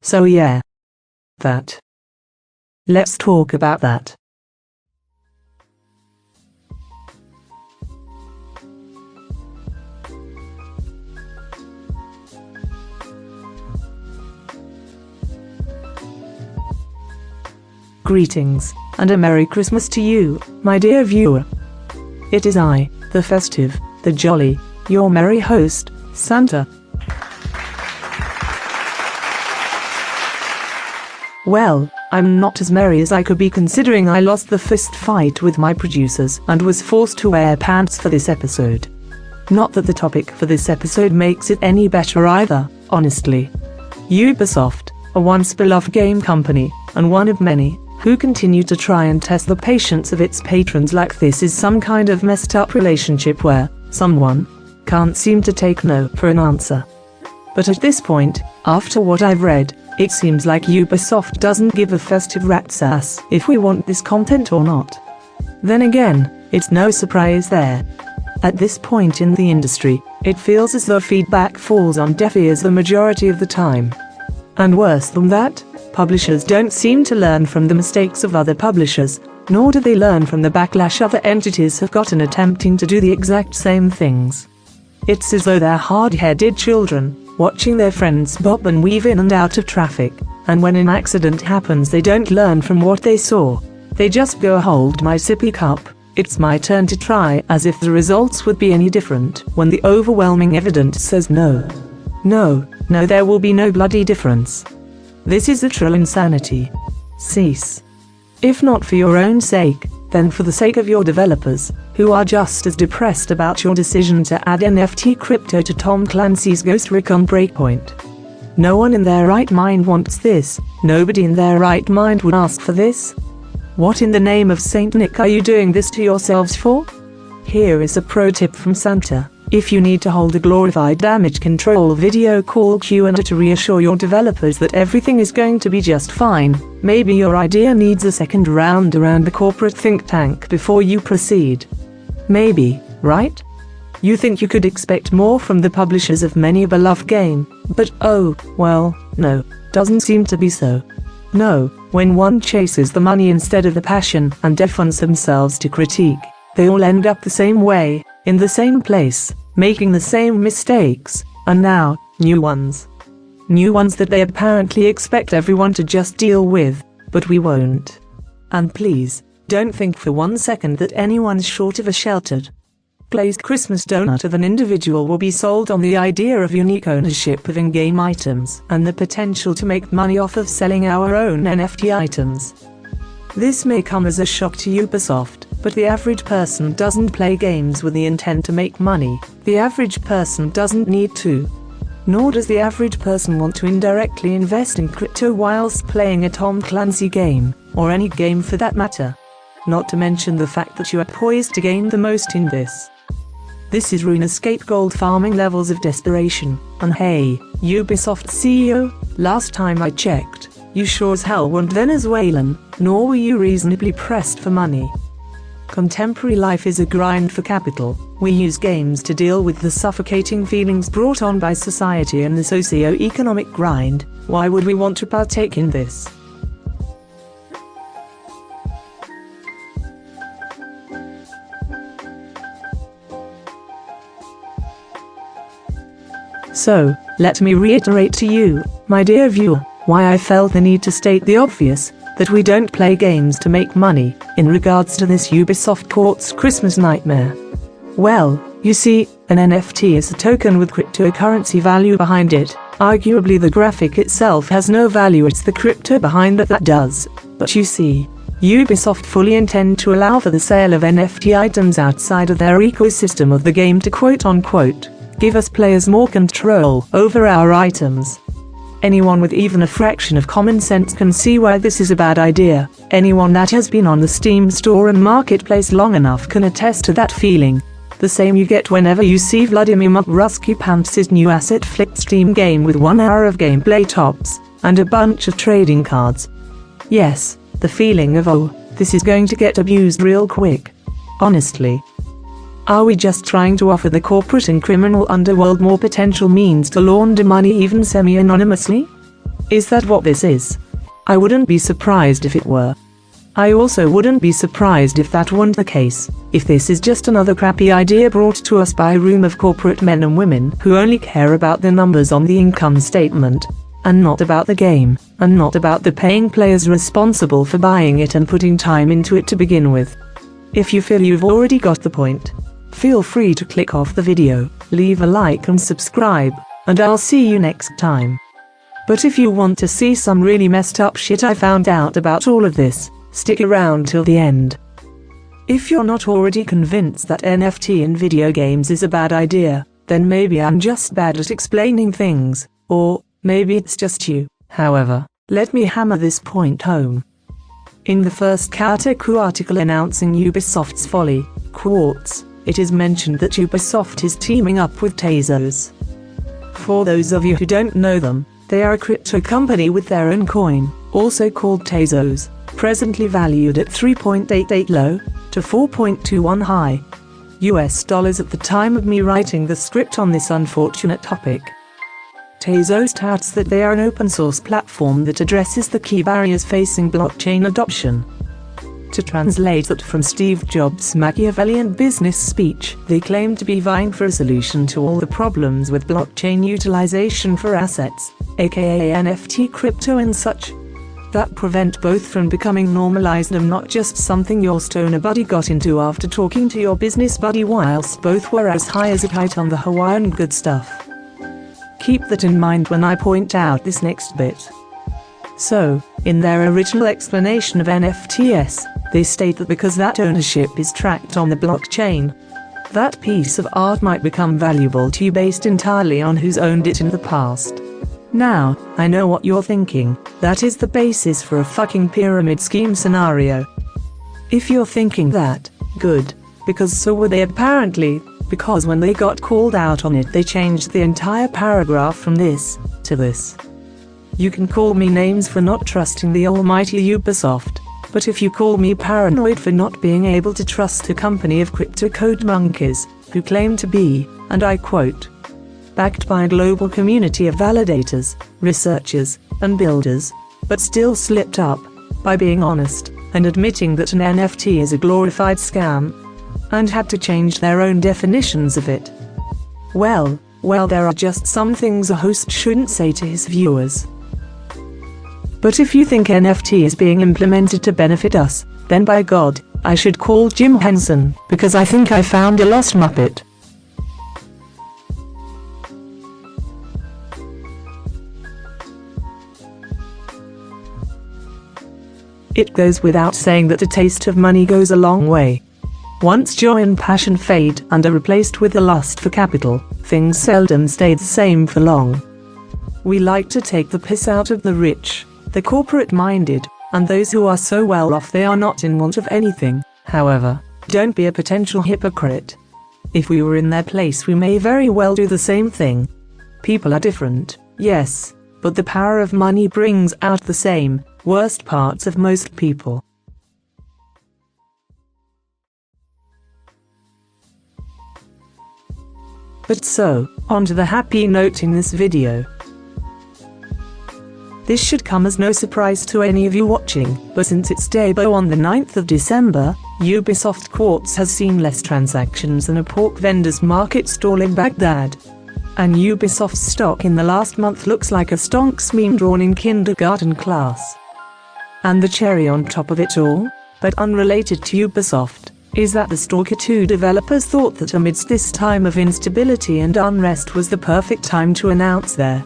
So yeah. That. Let's talk about that. Greetings, and a Merry Christmas to you, my dear viewer. It is I, the festive, the jolly, your merry host, Santa. Well, I'm not as merry as I could be considering I lost the fist fight with my producers and was forced to wear pants for this episode. Not that the topic for this episode makes it any better either, honestly. Ubisoft, a once beloved game company, and one of many, who continue to try and test the patience of its patrons like this is some kind of messed up relationship where someone can't seem to take no for an answer. But at this point, after what I've read, it seems like Ubisoft doesn't give a festive rat's ass if we want this content or not. Then again, it's no surprise there. At this point in the industry, it feels as though feedback falls on deaf ears the majority of the time. And worse than that, publishers don't seem to learn from the mistakes of other publishers, nor do they learn from the backlash other entities have gotten attempting to do the exact same things. It's as though they're hard-headed children, watching their friends bob and weave in and out of traffic, and when an accident happens they don't learn from what they saw. They just go, hold my sippy cup, it's my turn to try, as if the results would be any different when the overwhelming evidence says no. No, there will be no bloody difference. This is literal insanity. Cease. If not for your own sake, then for the sake of your developers, who are just as depressed about your decision to add NFT crypto to Tom Clancy's Ghost Recon Breakpoint. No one in their right mind wants this, nobody in their right mind would ask for this. What in the name of Saint Nick are you doing this to yourselves for? Here is a pro tip from Santa. If you need to hold a glorified damage control video call Q&A to reassure your developers that everything is going to be just fine, maybe your idea needs a second round around the corporate think tank before you proceed. Maybe, right? You think you could expect more from the publishers of many a beloved game, but oh, well, no, doesn't seem to be so. No, when one chases the money instead of the passion and deafens themselves to critique, they all end up the same way, in the same place, making the same mistakes, and now, new ones. New ones that they apparently expect everyone to just deal with, but we won't. And please, don't think for 1 second that anyone's short of a sheltered glazed Christmas donut of an individual will be sold on the idea of unique ownership of in-game items and the potential to make money off of selling our own NFT items. This may come as a shock to Ubisoft, but the average person doesn't play games with the intent to make money. The average person doesn't need to. Nor does the average person want to indirectly invest in crypto whilst playing a Tom Clancy game, or any game for that matter. Not to mention the fact that you are poised to gain the most in this. This is RuneScape gold farming levels of desperation, and hey, Ubisoft CEO, last time I checked, you sure as hell weren't Venezuelan, nor were you reasonably pressed for money. Contemporary life is a grind for capital. We use games to deal with the suffocating feelings brought on by society and the socio-economic grind. Why would we want to partake in this? So, let me reiterate to you, my dear viewer, why I felt the need to state the obvious, that we don't play games to make money, in regards to this Ubisoft Quartz Christmas nightmare. Well, you see, an NFT is a token with cryptocurrency value behind it. Arguably the graphic itself has no value, it's the crypto behind it that does. But you see, Ubisoft fully intend to allow for the sale of NFT items outside of their ecosystem of the game to quote-unquote, give us players more control over our items. Anyone with even a fraction of common sense can see why this is a bad idea. Anyone that has been on the Steam store and marketplace long enough can attest to that feeling. The same you get whenever you see Vladimir Rusky-Pants' new asset flipped Steam game with 1 hour of gameplay tops, and a bunch of trading cards. Yes, the feeling of oh, this is going to get abused real quick. Honestly. Are we just trying to offer the corporate and criminal underworld more potential means to launder money even semi-anonymously? Is that what this is? I wouldn't be surprised if it were. I also wouldn't be surprised if that weren't the case, if this is just another crappy idea brought to us by a room of corporate men and women who only care about the numbers on the income statement, and not about the game, and not about the paying players responsible for buying it and putting time into it to begin with. If you feel you've already got the point, feel free to click off the video, leave a like and subscribe, and I'll see you next time. But if you want to see some really messed up shit I found out about all of this, stick around till the end. If you're not already convinced that NFT in video games is a bad idea, then maybe I'm just bad at explaining things, or maybe it's just you. However, let me hammer this point home. In the first Kotaku article announcing Ubisoft's folly, Quartz, it is mentioned that Ubisoft is teaming up with Tezos. For those of you who don't know them, they are a crypto company with their own coin, also called Tezos, presently valued at 3.88 low to 4.21 high US dollars at the time of me writing the script on this unfortunate topic. Tezos touts that they are an open-source platform that addresses the key barriers facing blockchain adoption. To translate that from Steve Jobs' Machiavellian business speech, they claim to be vying for a solution to all the problems with blockchain utilization for assets, aka NFT crypto and such, that prevent both from becoming normalized and not just something your stoner buddy got into after talking to your business buddy whilst both were as high as a kite on the Hawaiian good stuff. Keep that in mind when I point out this next bit. So, in their original explanation of NFTs, they state that because that ownership is tracked on the blockchain, that piece of art might become valuable to you based entirely on who's owned it in the past. Now, I know what you're thinking, that is the basis for a fucking pyramid scheme scenario. If you're thinking that, good, because so were they apparently, because when they got called out on it they changed the entire paragraph from this, to this. You can call me names for not trusting the almighty Ubisoft, but if you call me paranoid for not being able to trust a company of crypto code monkeys, who claim to be, and I quote, backed by a global community of validators, researchers, and builders, but still slipped up, by being honest, and admitting that an NFT is a glorified scam, and had to change their own definitions of it. Well, there are just some things a host shouldn't say to his viewers. But if you think NFT is being implemented to benefit us, then by God, I should call Jim Henson, because I think I found a lost Muppet. It goes without saying that a taste of money goes a long way. Once joy and passion fade and are replaced with a lust for capital, things seldom stay the same for long. We like to take the piss out of the rich, the corporate-minded, and those who are so well off they are not in want of anything. However, don't be a potential hypocrite. If we were in their place we may very well do the same thing. People are different, yes, but the power of money brings out the same, worst parts of most people. But so, on to the happy note in this video. This should come as no surprise to any of you watching, but since its debut on the 9th of December, Ubisoft Quartz has seen less transactions than a pork vendor's market stall in Baghdad. And Ubisoft's stock in the last month looks like a stonks meme drawn in kindergarten class. And the cherry on top of it all, but unrelated to Ubisoft, is that the Stalker 2 developers thought that amidst this time of instability and unrest was the perfect time to announce their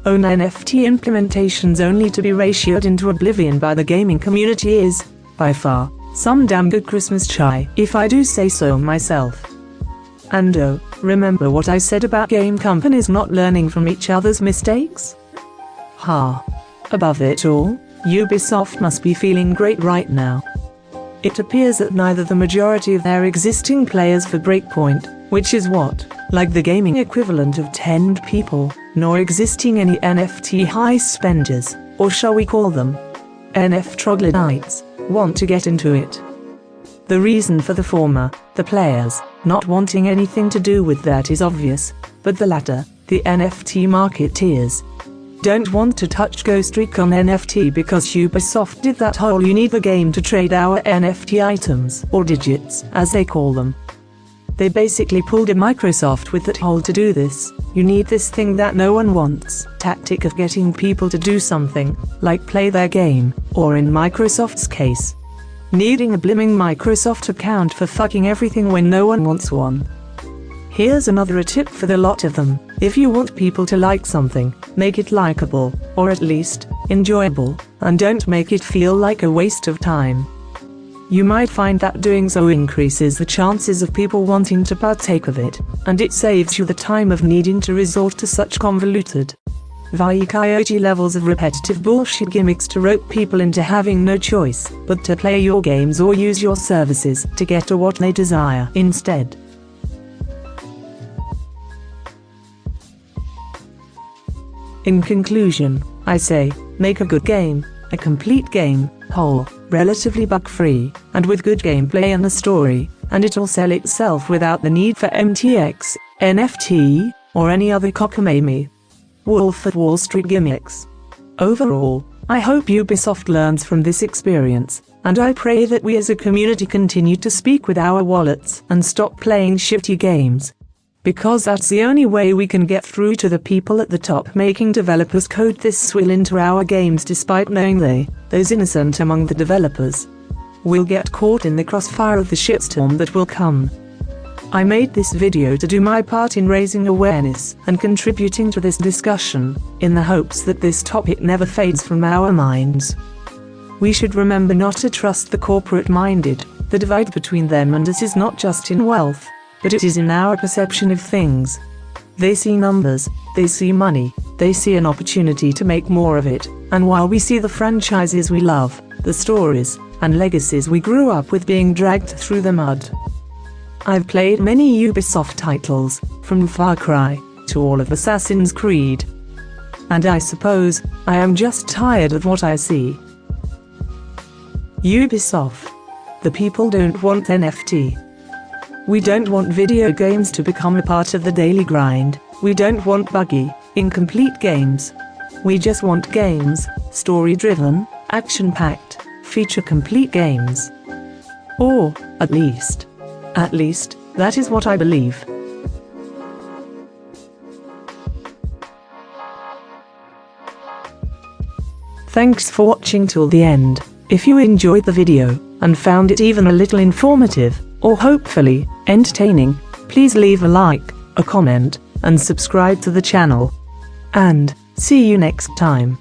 own NFT implementations, only to be ratioed into oblivion by the gaming community is, by far, some damn good Christmas chai, if I do say so myself. And oh, remember what I said about game companies not learning from each other's mistakes? Ha! Above it all, Ubisoft must be feeling great right now. It appears that neither the majority of their existing players for Breakpoint, which is what, like the gaming equivalent of 10 people, nor existing any NFT high spenders, or shall we call them NF troglodytes, want to get into it. The reason for the former, the players, not wanting anything to do with that is obvious, but the latter, the NFT marketeers, don't want to touch Ghost Recon NFT because Ubisoft did that whole "you need the game to trade our NFT items," or digits, as they call them. They basically pulled a Microsoft with that whole "to do this, you need this thing that no one wants" tactic of getting people to do something, like play their game, or in Microsoft's case, needing a blimming Microsoft account for fucking everything when no one wants one. Here's another tip for the lot of them: if you want people to like something, make it likable, or at least enjoyable, and don't make it feel like a waste of time. You might find that doing so increases the chances of people wanting to partake of it, and it saves you the time of needing to resort to such convoluted, coyote levels of repetitive bullshit gimmicks to rope people into having no choice but to play your games or use your services to get to what they desire instead. In conclusion, I say, make a good game, a complete game, whole, relatively bug-free, and with good gameplay and a story, and it'll sell itself without the need for MTX, NFT, or any other cockamamie Wolf of Wall Street gimmicks. Overall, I hope Ubisoft learns from this experience, and I pray that we as a community continue to speak with our wallets and stop playing shitty games. Because that's the only way we can get through to the people at the top making developers code this swill into our games despite knowing those innocent among the developers, will get caught in the crossfire of the shitstorm that will come. I made this video to do my part in raising awareness and contributing to this discussion, in the hopes that this topic never fades from our minds. We should remember not to trust the corporate-minded. The divide between them and us is not just in wealth, but it is in our perception of things. They see numbers, they see money, they see an opportunity to make more of it, and while we see the franchises we love, the stories and legacies we grew up with being dragged through the mud. I've played many Ubisoft titles, from Far Cry to all of Assassin's Creed, and I suppose I am just tired of what I see. Ubisoft. The people don't want NFT. We don't want video games to become a part of the daily grind. We don't want buggy, incomplete games. We just want games, story-driven, action-packed, feature-complete games. Or, at least, that is what I believe. Thanks for watching till the end. If you enjoyed the video, and found it even a little informative, or hopefully entertaining, please leave a like, a comment, and subscribe to the channel. And see you next time.